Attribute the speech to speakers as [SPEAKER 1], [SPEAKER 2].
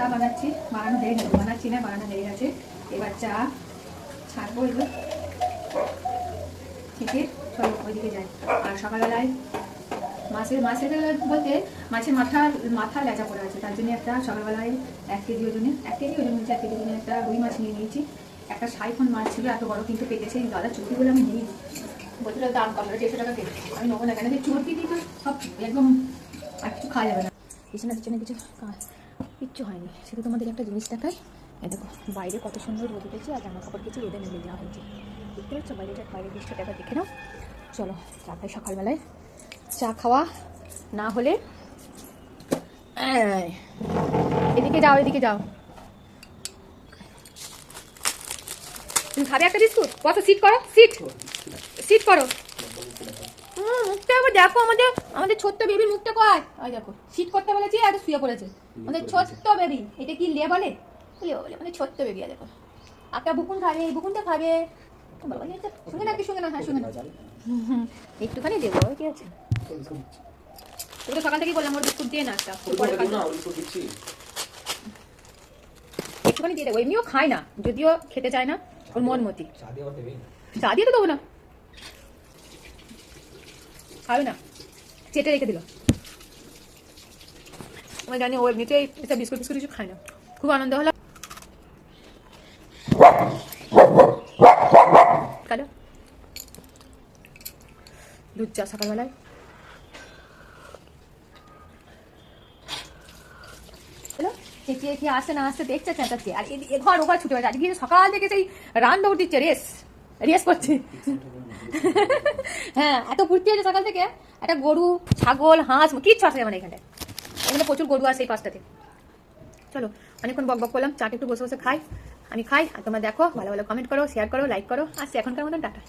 [SPEAKER 1] চা বানাচ্ছি, বানানো হয়ে গেছে, বানাচ্ছি না বানানো হয়ে গেছে। এবার চা ছাড়বো, এগুলো থেকে চলো ওইদিকে যাই। আর সকালবেলায় মাছের বলতে মাছের মাথা লেজা পড়ে আছে, তার জন্য একটা সকালবেলায় 1 কেজি ওজনে 1 কেজি ওজন হচ্ছে 1 কেজি ওজনে একটা রুই মাছ নিয়ে নিয়েছি। একটা সাইফোন মাছ ছিল, এত বড় কিন্তু পেটেছে। দাদা চর্বিগুলো আমি নিই, বলছিল দাম কম, 150 টাকা কেজি। আমি নেবো না, কেন যে চর্বি দিয়ে তো সব একদম আর কিছু খাওয়া যাবে না। পিছনে কিছু কিচ্ছু হয়নি। শুধু তোমাদের একটা জিনিস দেখাই, দেখো বাইরে কত সুন্দর রোদ উঠেছে, আর জামা কাপড় কিছু রোদে মেলে দেওয়া হয়েছে। দেখতে পাচ্ছ বাইরের দৃশ্যটা একবার দেখে নাও। চলো চা খাই সকালবেলায়। চা খাওয়া না হলে এদিকে যাও। তুমি খাবে একটা বিস্কুট? কত সিট করো, সিট করো। মুখটা একবার দেখো, আমাদের ছোট্ট বেবির মুখটা কয়। ওই দেখো সিট করতে বলেছি, আর শুয়ে পড়েছে। আমাদের ছোট্ট বেবি, এটা কি লে বলে আমাদের ছোট্ট বেবি। দেখো একটা বুকুন খাবে, এই বুকুনটা খাবে। বাবা শুনে না, হ্যাঁ শুনে না, একটুখানি দেবো, কি আছে। তুমি তো সকাল থেকেই বললাম ওর বিস্কুট দিয়ে না, একটা একটুখানি দিয়ে দেবো। এমনিও খায় না, যদিও খেতে চায় না, ওর মন মতি। চা দিয়ে তো দেবো না, খাবে না, চেটে রেখে দিল। আমি জানি ও এমনিতেই এটা বিস্কুট কিছু খায় না। খুব আনন্দ হলো। কালো দুধ চা সকালবেলায়। চেঁচিয়ে আসতে না আসতে দেখছে চেঁচাচ্ছে, আর ঘর ওঘর ছুটে গেছে। আজকে সকাল থেকে সেই রান দৌড় দিচ্ছে, রেস করছে। হ্যাঁ, এত ফুর্তি হয়েছে সকাল থেকে। একটা গরু, ছাগল, হাঁস কিচ্ছু আসে মানে এখানে প্রচুর গরু আছে এই পাশটাতে। চলো অনেকক্ষণ বক করলাম, চাটা একটু বসে খাই, আমি খাই। আর তোমরা দেখো, ভালো কমেন্ট করো, শেয়ার করো, লাইক করো। আসছে এখনকার মতন, টাটা।